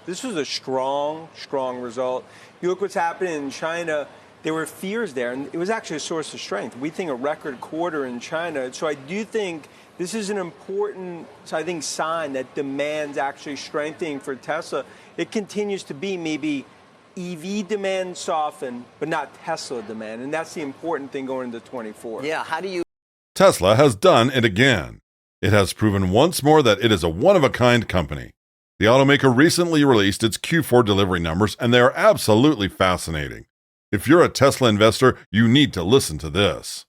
this was a strong result. You look what's happening in China. There were fears there, and it was actually a source of strength. We think a record quarter in China. So I do think this is an important, sign that demand's actually strengthening for Tesla. It continues to be maybe EV demand soften, but not Tesla demand, and that's the important thing going into 24. Yeah, how do you... Tesla has done it again. It has proven once more that it is a one-of-a-kind company. The automaker recently released its Q4 delivery numbers, and they are absolutely fascinating. If you're a Tesla investor, you need to listen to this.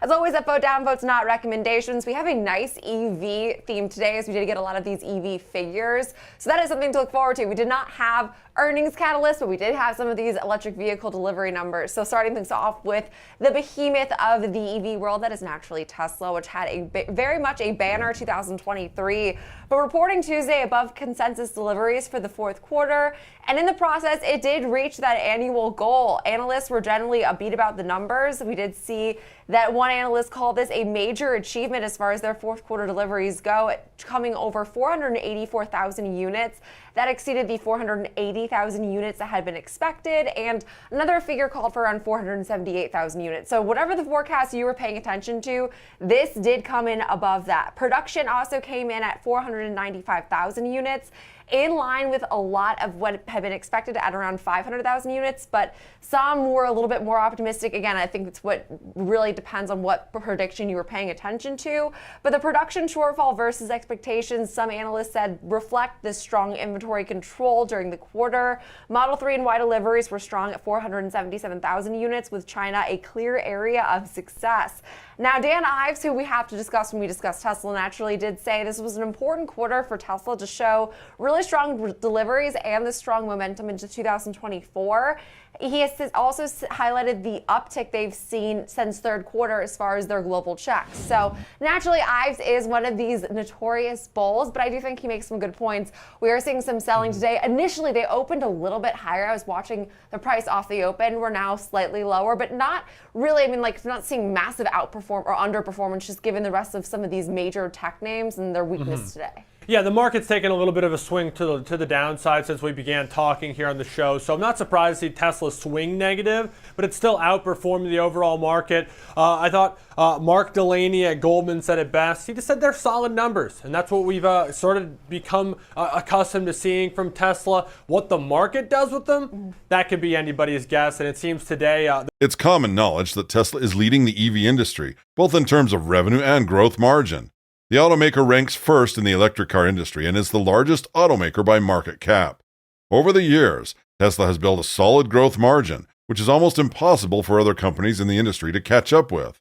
As always, at Vote Down, Votes Not recommendations, we have a nice EV theme today, as we did get a lot of these EV figures. So that is something to look forward to. We did not have earnings catalyst, but we did have some of these electric vehicle delivery numbers. So starting things off with the behemoth of the EV world, that is naturally Tesla, which had very much a banner 2023, but reporting Tuesday above consensus deliveries for the fourth quarter. And in the process, it did reach that annual goal. Analysts were generally upbeat about the numbers. We did see that one analyst called this a major achievement as far as their fourth quarter deliveries go, coming over 484,000 units. That exceeded the 480,000 units that had been expected, and another figure called for around 478,000 units. So whatever the forecast you were paying attention to, this did come in above that. Production also came in at 495,000 units, in line with a lot of what had been expected at around 500,000 units, but some were a little bit more optimistic. Again, I think it's what really depends on what prediction you were paying attention to. But the production shortfall versus expectations, some analysts said, reflect this strong inventory control during the quarter. Model 3 and Y deliveries were strong at 477,000 units, with China a clear area of success. Now, Dan Ives, who we have to discuss when we discuss Tesla, naturally did say this was an important quarter for Tesla to show really strong deliveries and the strong momentum into 2024. He has also highlighted the uptick they've seen since third quarter as far as their global checks. So naturally, Ives is one of these notorious bulls, but I do think he makes some good points. We are seeing some selling today. Initially, they opened a little bit higher. I was watching the price off the open. We're now slightly lower, but not really. I mean, like, not seeing massive outperform or underperformance, just given the rest of some of these major tech names and their weakness today. Yeah, the market's taken a little bit of a swing to the downside since we began talking here on the show. So I'm not surprised to see Tesla swing negative, but it's still outperforming the overall market. I thought Mark Delaney at Goldman said it best. He just said they're solid numbers, and that's what we've sort of become accustomed to seeing from Tesla. What the market does with them, that could be anybody's guess, and it seems today... It's common knowledge that Tesla is leading the EV industry, both in terms of revenue and growth margin. The automaker ranks first in the electric car industry and is the largest automaker by market cap. Over the years, Tesla has built a solid growth margin, which is almost impossible for other companies in the industry to catch up with.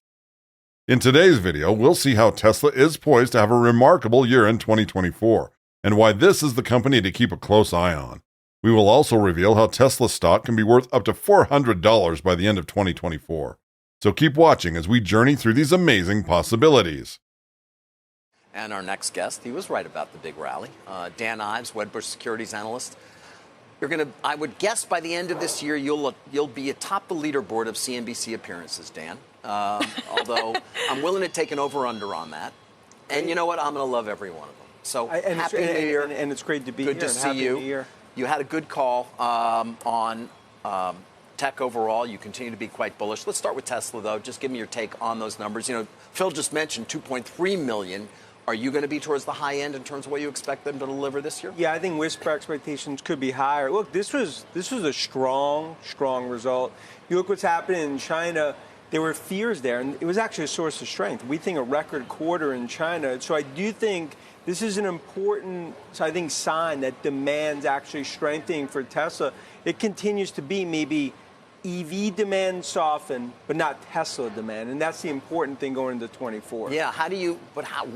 In today's video, we'll see how Tesla is poised to have a remarkable year in 2024, and why this is the company to keep a close eye on. We will also reveal how Tesla stock can be worth up to $400 by the end of 2024. So keep watching as we journey through these amazing possibilities. And our next guest, he was right about the big rally. Dan Ives, Wedbush Securities Analyst. You're going to, I would guess by the end of this year, you'll be atop the leaderboard of CNBC appearances, Dan. Although I'm willing to take an over-under on that. And you know what? I'm going to love every one of them. So happy New Year. And it's great to be here. Good to see you. You had a good call on tech overall. You continue to be quite bullish. Let's start with Tesla, though. Just give me your take on those numbers. You know, Phil just mentioned 2.3 million. Are you going to be towards the high end in terms of what you expect them to deliver this year? Yeah, I think whisper expectations could be higher. Look, this was a strong result. You look what's happening in China. There were fears there, and it was actually a source of strength. We think a record quarter in China. So I do think this is an important, sign that demand's actually strengthening for Tesla. It continues to be maybe EV demand soften, but not Tesla demand, and that's the important thing going into 24. Yeah,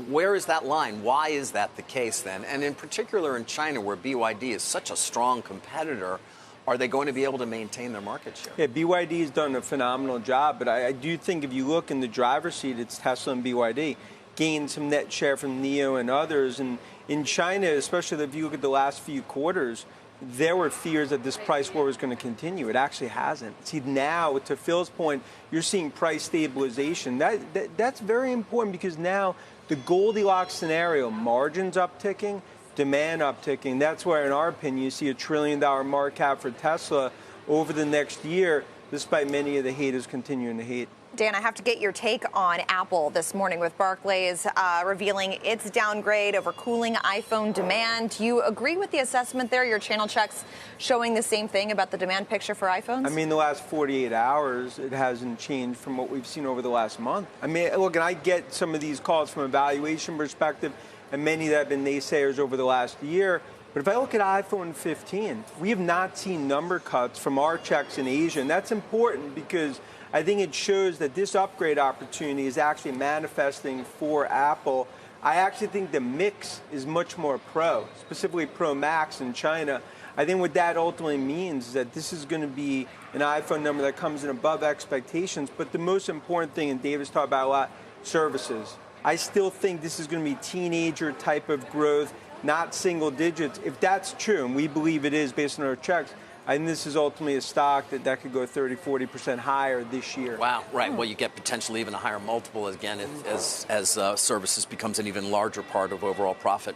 where is that line? Why is that the case then? And in particular in China, where BYD is such a strong competitor, are they going to be able to maintain their market share? Yeah, BYD has done a phenomenal job, but I do think if you look in the driver's seat, it's Tesla and BYD. Gained some net share from NIO and others, and in China, especially if you look at the last few quarters, there were fears that this price war was going to continue. It actually hasn't. See, now, to Phil's point, you're seeing price stabilization. That's very important because now the Goldilocks scenario, margins upticking, demand upticking. That's where, in our opinion, you see $1 trillion market cap for Tesla over the next year, despite many of the haters continuing to hate. Dan, I have to get your take on Apple this morning with Barclays revealing its downgrade over cooling iPhone demand. Do you agree with the assessment there? Your channel checks showing the same thing about the demand picture for iPhones? I mean, the last 48 hours, it hasn't changed from what we've seen over the last month. I mean, look, and I get some of these calls from a valuation perspective, and many that have been naysayers over the last year. But if I look at iPhone 15, we have not seen number cuts from our checks in Asia, and that's important because I think it shows that this upgrade opportunity is actually manifesting for Apple. I actually think the mix is much more Pro, specifically Pro Max in China. I think what that ultimately means is that this is going to be an iPhone number that comes in above expectations. But the most important thing, and David's talked about a lot, services. I still think this is going to be teenager type of growth, not single digits. If that's true, and we believe it is based on our checks, I think this is ultimately a stock that could go 30, 40% higher this year. Wow, right. Well, you get potentially even a higher multiple again as services becomes an even larger part of overall profit.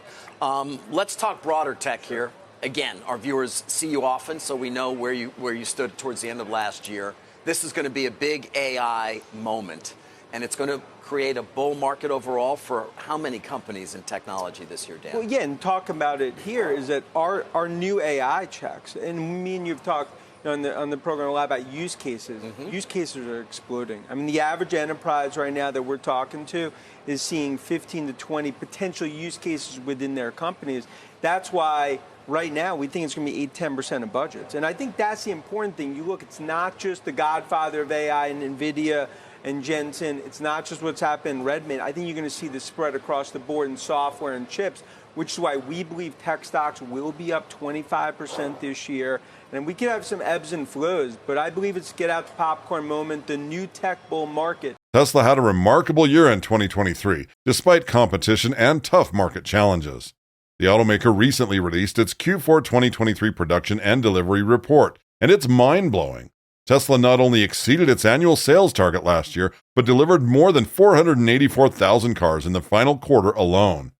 Let's talk broader tech here. Again, our viewers see you often, so we know where you stood towards the end of last year. This is going to be a big AI moment, and it's going to create a bull market overall for how many companies in technology this year, Dan? Well, yeah, and talk about it here is that our new AI checks, and me and you've talked on the program a lot about use cases. Use cases are exploding. I mean, the average enterprise right now that we're talking to is seeing 15 to 20 potential use cases within their companies. That's why right now we think it's going to be 8-10% of budgets. And I think that's the important thing. You look, it's not just the godfather of AI and NVIDIA and Jensen. It's not just what's happened in Redmond. I think you're going to see the spread across the board in software and chips, which is why we believe tech stocks will be up 25% this year. And we could have some ebbs and flows, but I believe it's get out the popcorn moment, the new tech bull market. Tesla had a remarkable year in 2023, despite competition and tough market challenges. The automaker recently released its Q4 2023 production and delivery report, and it's mind-blowing. Tesla not only exceeded its annual sales target last year, but delivered more than 484,000 cars in the final quarter alone.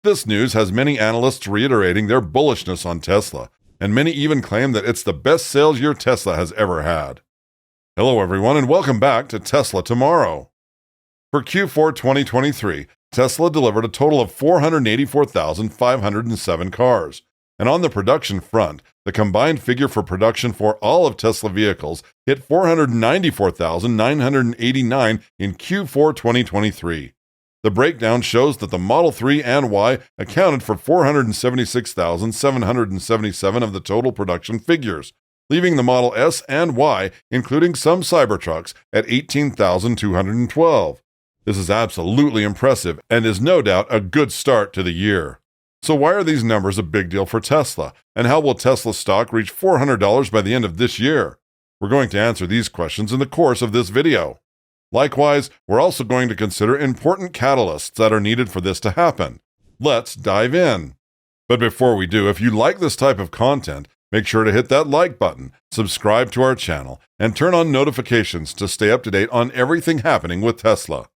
This news has many analysts reiterating their bullishness on Tesla, and many even claim that it's the best sales year Tesla has ever had. Hello everyone, and welcome back to Tesla Tomorrow. For Q4 2023, Tesla delivered a total of 484,507 cars. And on the production front, the combined figure for production for all of Tesla vehicles hit 494,989 in Q4 2023. The breakdown shows that the Model 3 and Y accounted for 476,777 of the total production figures, leaving the Model S and Y, including some Cybertrucks, at 18,212. This is absolutely impressive and is no doubt a good start to the year. So why are these numbers a big deal for Tesla? And how will Tesla stock reach $400 by the end of this year? We're going to answer these questions in the course of this video. Likewise, we're also going to consider important catalysts that are needed for this to happen. Let's dive in. But before we do, if you like this type of content, make sure to hit that like button, subscribe to our channel, and turn on notifications to stay up to date on everything happening with Tesla.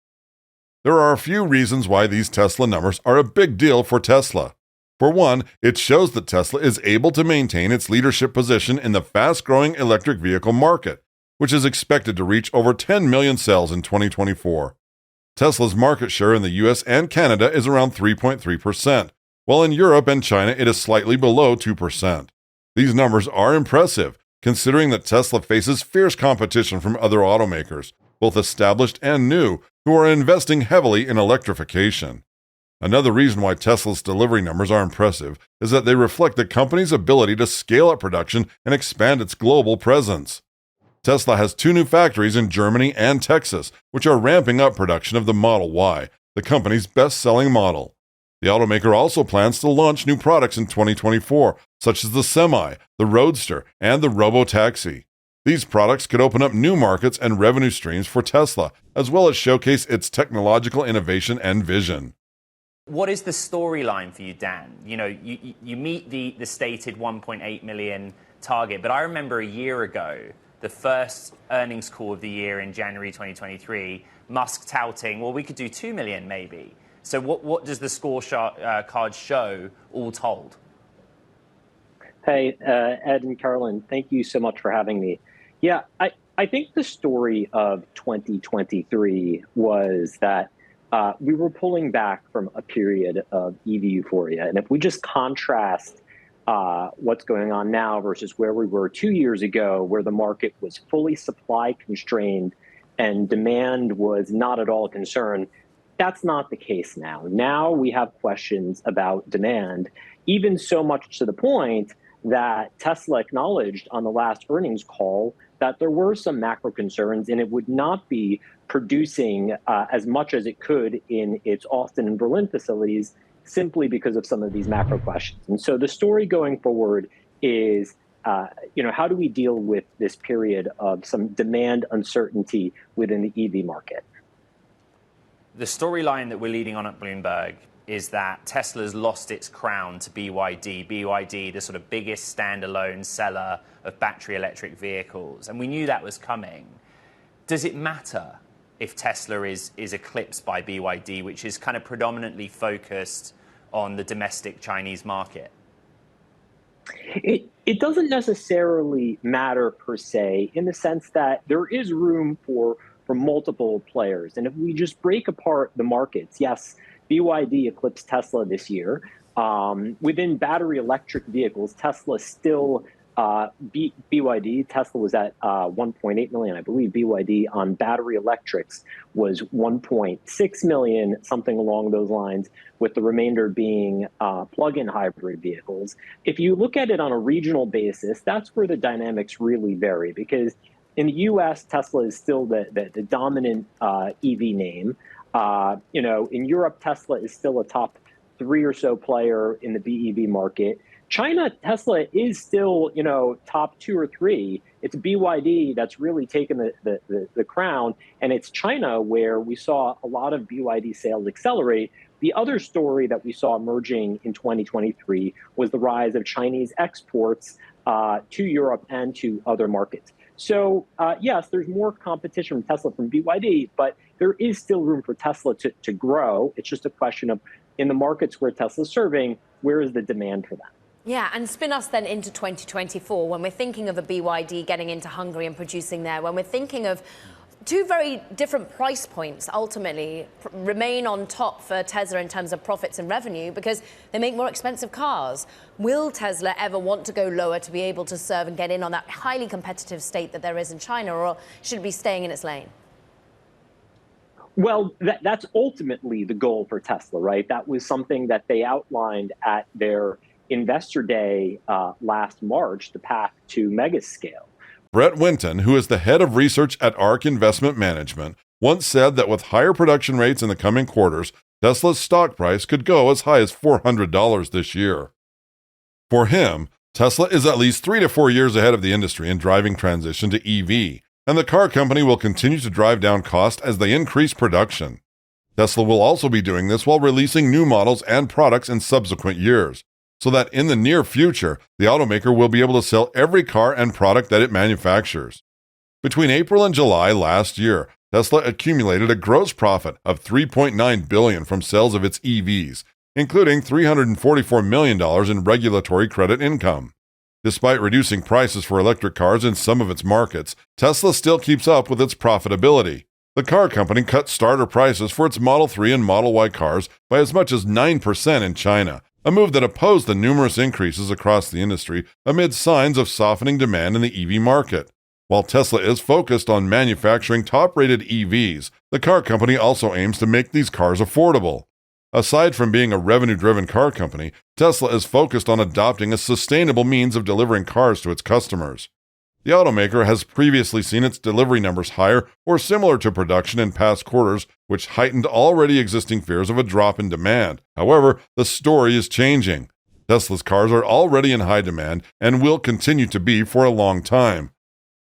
There are a few reasons why these Tesla numbers are a big deal for Tesla. For one, it shows that Tesla is able to maintain its leadership position in the fast-growing electric vehicle market, which is expected to reach over 10 million sales in 2024. Tesla's market share in the US and Canada is around 3.3%, while in Europe and China it is slightly below 2%. These numbers are impressive, considering that Tesla faces fierce competition from other automakers, both established and new, who are investing heavily in electrification. Another reason why Tesla's delivery numbers are impressive is that they reflect the company's ability to scale up production and expand its global presence. Tesla has 2 new factories in Germany and Texas, which are ramping up production of the Model Y, the company's best-selling model. The automaker also plans to launch new products in 2024, such as the Semi, the Roadster, and the Robotaxi. These products could open up new markets and revenue streams for Tesla, as well as showcase its technological innovation and vision. What is the storyline for you, Dan? You know, you meet the stated 1.8 million target, but I remember a year ago, the first earnings call of the year in January 2023, Musk touting, well, we could do 2 million maybe. So what does the card show all told? Hey, Ed and Carolyn, thank you so much for having me. Yeah, I think the story of 2023 was that we were pulling back from a period of EV euphoria. And if we just contrast what's going on now versus where we were 2 years ago, where the market was fully supply constrained and demand was not at all concerned, that's not the case now. Now we have questions about demand, even so much to the point that Tesla acknowledged on the last earnings call that there were some macro concerns and it would not be producing as much as it could in its Austin and Berlin facilities simply because of some of these macro questions. And so the story going forward is, how do we deal with this period of some demand uncertainty within the EV market? The storyline that we're leading on at Bloomberg is that Tesla's lost its crown to BYD. BYD, the sort of biggest standalone seller of battery electric vehicles. And we knew that was coming. Does it matter if Tesla is eclipsed by BYD, which is kind of predominantly focused on the domestic Chinese market? It doesn't necessarily matter per se, in the sense that there is room for multiple players. And if we just break apart the markets, yes, BYD eclipsed Tesla this year. Within battery electric vehicles, Tesla still beat BYD. Tesla was at 1.8 million. I believe BYD on battery electrics was 1.6 million, something along those lines, with the remainder being plug-in hybrid vehicles. If you look at it on a regional basis, that's where the dynamics really vary, because in the US, Tesla is still the dominant EV name. In Europe, Tesla is still a top 3 or so player in the BEV market. China, Tesla is still, top 2 or 3. It's BYD that's really taken the crown. And it's China where we saw a lot of BYD sales accelerate. The other story that we saw emerging in 2023 was the rise of Chinese exports to Europe and to other markets. So, yes, there's more competition from Tesla from BYD, but there is still room for Tesla to grow. It's just a question of, in the markets where Tesla's serving, where is the demand for that? Yeah, and spin us then into 2024, when we're thinking of a BYD getting into Hungary and producing there, when we're thinking of two very different price points ultimately remain on top for Tesla in terms of profits and revenue because they make more expensive cars. Will Tesla ever want to go lower to be able to serve and get in on that highly competitive state that there is in China, or should it be staying in its lane? Well, that's ultimately the goal for Tesla, right? That was something that they outlined at their Investor Day last March, the path to mega scale. Brett Winton, who is the head of research at ARK Investment Management, once said that with higher production rates in the coming quarters, Tesla's stock price could go as high as $400 this year. For him, Tesla is at least 3 to 4 years ahead of the industry in driving transition to EV, and the car company will continue to drive down cost as they increase production. Tesla will also be doing this while releasing new models and products in subsequent years, so that in the near future, the automaker will be able to sell every car and product that it manufactures. Between April and July last year, Tesla accumulated a gross profit of $3.9 billion from sales of its EVs, including $344 million in regulatory credit income. Despite reducing prices for electric cars in some of its markets, Tesla still keeps up with its profitability. The car company cut starter prices for its Model 3 and Model Y cars by as much as 9% in China, a move that opposed the numerous increases across the industry amid signs of softening demand in the EV market. While Tesla is focused on manufacturing top-rated EVs, the car company also aims to make these cars affordable. Aside from being a revenue-driven car company, Tesla is focused on adopting a sustainable means of delivering cars to its customers. The automaker has previously seen its delivery numbers higher or similar to production in past quarters, which heightened already existing fears of a drop in demand. However, the story is changing. Tesla's cars are already in high demand and will continue to be for a long time.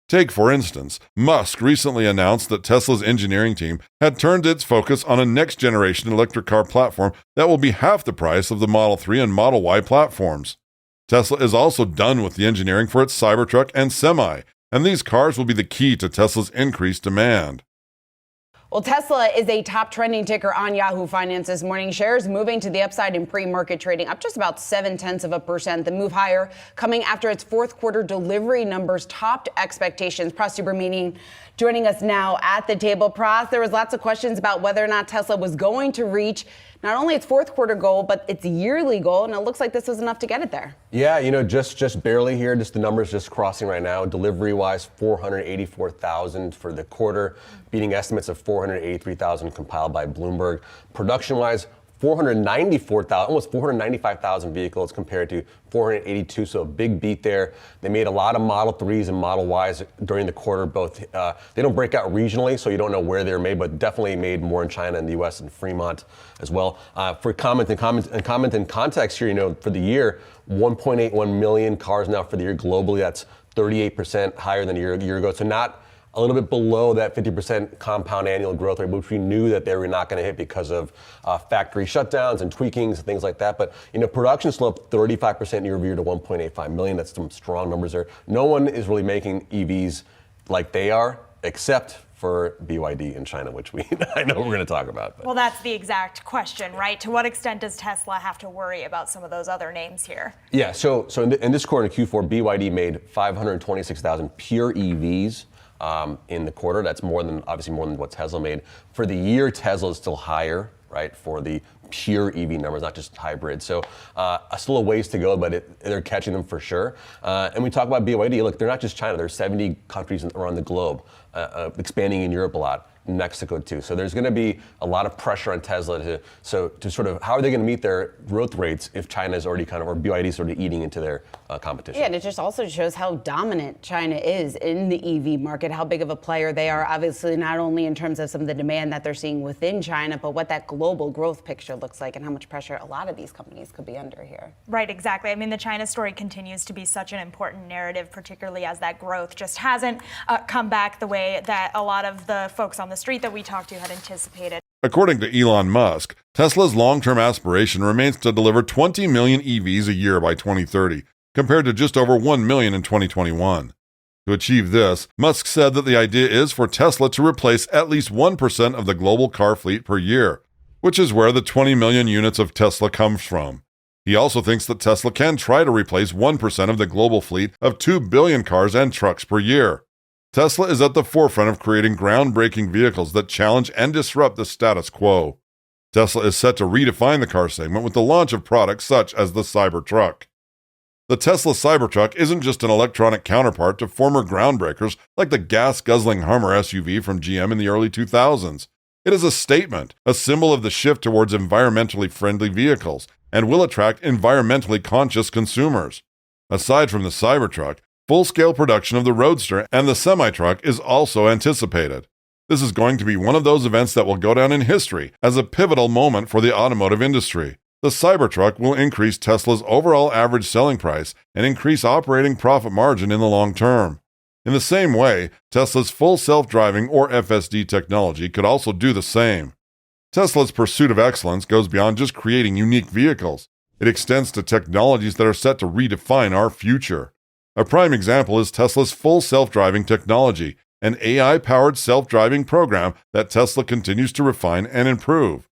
Take, for instance, Musk recently announced that Tesla's engineering team had turned its focus on a next-generation electric car platform that will be half the price of the Model 3 and Model Y platforms. Tesla is also done with the engineering for its Cybertruck and Semi, and these cars will be the key to Tesla's increased demand. Well, Tesla is a top trending ticker on Yahoo Finance this morning. Shares moving to the upside in pre-market trading, up just about 0.7%. The move higher coming after its fourth quarter delivery numbers topped expectations. Pras Subramanian joining us now at the table. Pras, there was lots of questions about whether or not Tesla was going to reach not only its fourth quarter goal, but its yearly goal. And it looks like this was enough to get it there. Yeah, just barely here. Just the numbers just crossing right now. Delivery-wise, 484,000 for the quarter, beating estimates of 483,000 compiled by Bloomberg. Production-wise, 494,000, almost 495,000 vehicles compared to 482, so a big beat there. They made a lot of Model 3s and Model Ys during the quarter. Both they don't break out regionally, so you don't know where they're made, but definitely made more in China and the U.S. and Fremont as well. For comment and context here, for the year, 1.81 million cars now for the year globally. That's 38% higher than a year ago. So not a little bit below that 50% compound annual growth rate, which we knew that they were not going to hit because of factory shutdowns and tweakings and things like that. But production sloped 35% year over year to 1.85 million. That's some strong numbers there. No one is really making EVs like they are, except for BYD in China, which I know we're going to talk about. But. Well, that's the exact question, right? To what extent does Tesla have to worry about some of those other names here? Yeah. So in this quarter, in Q4, BYD made 526,000 pure EVs. In the quarter. That's obviously more than what Tesla made. For the year, Tesla is still higher, right, for the pure EV numbers, not just hybrid. So still a ways to go, but they're catching them for sure. And we talk about BYD. Look, they're not just China. There's 70 countries around the globe, expanding in Europe a lot. Mexico too. So there's going to be a lot of pressure on Tesla to sort of how are they going to meet their growth rates if China is already or BYD is sort of eating into their competition. Yeah, and it just also shows how dominant China is in the EV market, how big of a player they are, obviously not only in terms of some of the demand that they're seeing within China, but what that global growth picture looks like and how much pressure a lot of these companies could be under here. Right, exactly. I mean, the China story continues to be such an important narrative, particularly as that growth just hasn't come back the way that a lot of the folks on the street that we talked to had anticipated. According to Elon Musk, Tesla's long-term aspiration remains to deliver 20 million EVs a year by 2030, compared to just over 1 million in 2021. To achieve this, Musk said that the idea is for Tesla to replace at least 1% of the global car fleet per year, which is where the 20 million units of Tesla comes from. He also thinks that Tesla can try to replace 1% of the global fleet of 2 billion cars and trucks per year. Tesla is at the forefront of creating groundbreaking vehicles that challenge and disrupt the status quo. Tesla is set to redefine the car segment with the launch of products such as the Cybertruck. The Tesla Cybertruck isn't just an electronic counterpart to former groundbreakers like the gas-guzzling Hummer SUV from GM in the early 2000s. It is a statement, a symbol of the shift towards environmentally friendly vehicles, and will attract environmentally conscious consumers. Aside from the Cybertruck, full-scale production of the Roadster and the semi-truck is also anticipated. This is going to be one of those events that will go down in history as a pivotal moment for the automotive industry. The Cybertruck will increase Tesla's overall average selling price and increase operating profit margin in the long term. In the same way, Tesla's full self-driving or FSD technology could also do the same. Tesla's pursuit of excellence goes beyond just creating unique vehicles. It extends to technologies that are set to redefine our future. A prime example is Tesla's full self-driving technology, an AI-powered self-driving program that Tesla continues to refine and improve.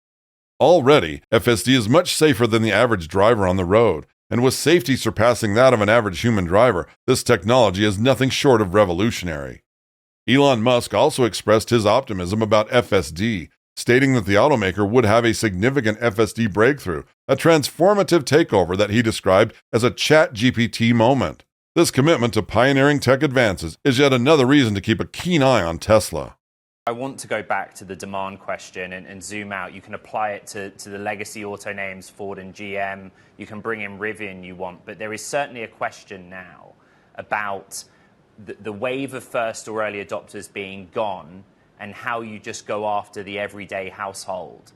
Already, FSD is much safer than the average driver on the road, and with safety surpassing that of an average human driver, this technology is nothing short of revolutionary. Elon Musk also expressed his optimism about FSD, stating that the automaker would have a significant FSD breakthrough, a transformative takeover that he described as a ChatGPT moment. This commitment to pioneering tech advances is yet another reason to keep a keen eye on Tesla. I want to go back to the demand question and zoom out. You can apply it to the legacy auto names, Ford and GM. You can bring in Rivian you want, but there is certainly a question now about the wave of first or early adopters being gone and how you just go after the everyday household.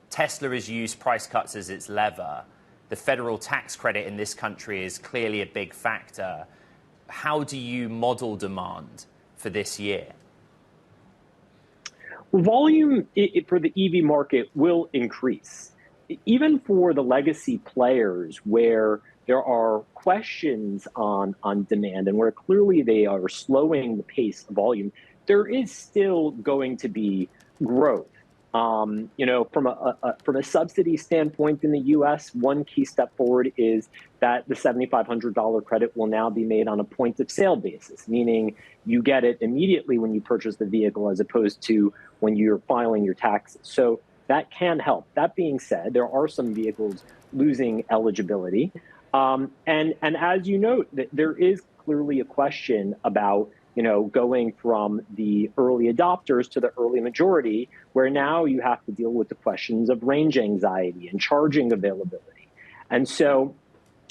Tesla has used price cuts as its lever. The federal tax credit in this country is clearly a big factor. How do you model demand for this year? Volume for the EV market will increase. Even for the legacy players where there are questions on demand and where clearly they are slowing the pace of volume, there is still going to be growth. From a subsidy standpoint in the U.S., one key step forward is that the $7,500 credit will now be made on a point of sale basis, meaning you get it immediately when you purchase the vehicle as opposed to when you're filing your taxes. So that can help. That being said, there are some vehicles losing eligibility. And as you note, there is clearly a question about going from the early adopters to the early majority, where now you have to deal with the questions of range anxiety and charging availability. And so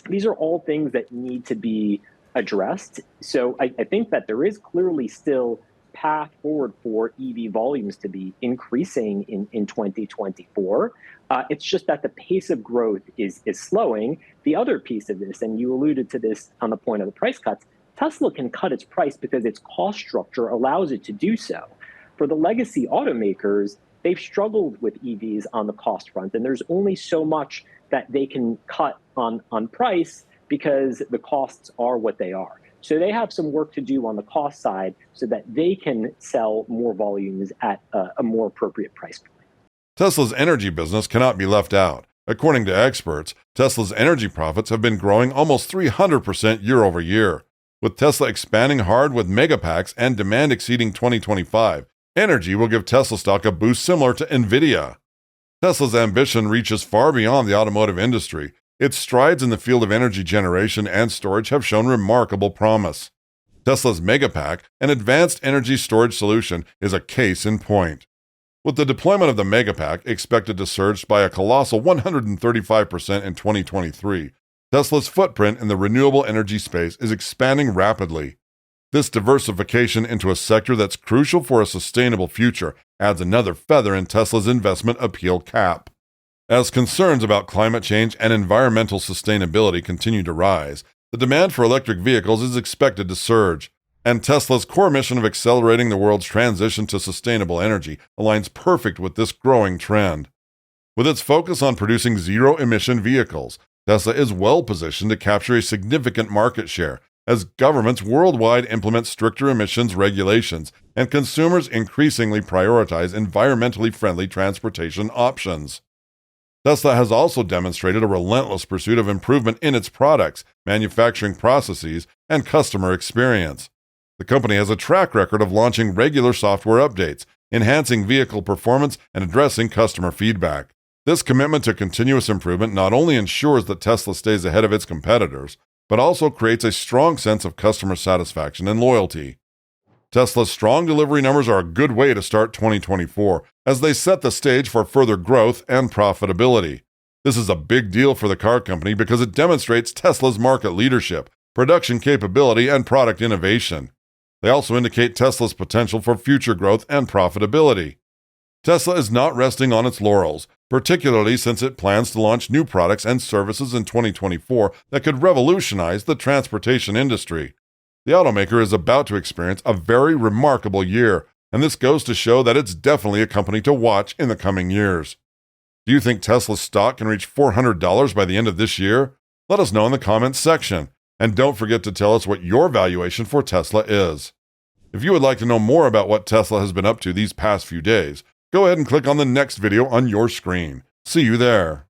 these are all things that need to be addressed. So I think that there is clearly still path forward for EV volumes to be increasing in 2024. It's just that the pace of growth is slowing. The other piece of this, and you alluded to this on the point of the price cuts, Tesla can cut its price because its cost structure allows it to do so. For the legacy automakers, they've struggled with EVs on the cost front, and there's only so much that they can cut on price because the costs are what they are. So they have some work to do on the cost side so that they can sell more volumes at a more appropriate price point. Tesla's energy business cannot be left out. According to experts, Tesla's energy profits have been growing almost 300% year over year. With Tesla expanding hard with megapacks and demand exceeding 2025, energy will give Tesla stock a boost similar to NVIDIA. Tesla's ambition reaches far beyond the automotive industry. Its strides in the field of energy generation and storage have shown remarkable promise. Tesla's Megapack, an advanced energy storage solution, is a case in point. With the deployment of the Megapack expected to surge by a colossal 135% in 2023, Tesla's footprint in the renewable energy space is expanding rapidly. This diversification into a sector that's crucial for a sustainable future adds another feather in Tesla's investment appeal cap. As concerns about climate change and environmental sustainability continue to rise, the demand for electric vehicles is expected to surge, and Tesla's core mission of accelerating the world's transition to sustainable energy aligns perfect with this growing trend. With its focus on producing zero-emission vehicles, Tesla is well positioned to capture a significant market share as governments worldwide implement stricter emissions regulations and consumers increasingly prioritize environmentally friendly transportation options. Tesla has also demonstrated a relentless pursuit of improvement in its products, manufacturing processes, and customer experience. The company has a track record of launching regular software updates, enhancing vehicle performance, and addressing customer feedback. This commitment to continuous improvement not only ensures that Tesla stays ahead of its competitors, but also creates a strong sense of customer satisfaction and loyalty. Tesla's strong delivery numbers are a good way to start 2024, as they set the stage for further growth and profitability. This is a big deal for the car company because it demonstrates Tesla's market leadership, production capability, and product innovation. They also indicate Tesla's potential for future growth and profitability. Tesla is not resting on its laurels, particularly since it plans to launch new products and services in 2024 that could revolutionize the transportation industry. The automaker is about to experience a very remarkable year, and this goes to show that it's definitely a company to watch in the coming years. Do you think Tesla's stock can reach $400 by the end of this year? Let us know in the comments section, and don't forget to tell us what your valuation for Tesla is. If you would like to know more about what Tesla has been up to these past few days, go ahead and click on the next video on your screen. See you there.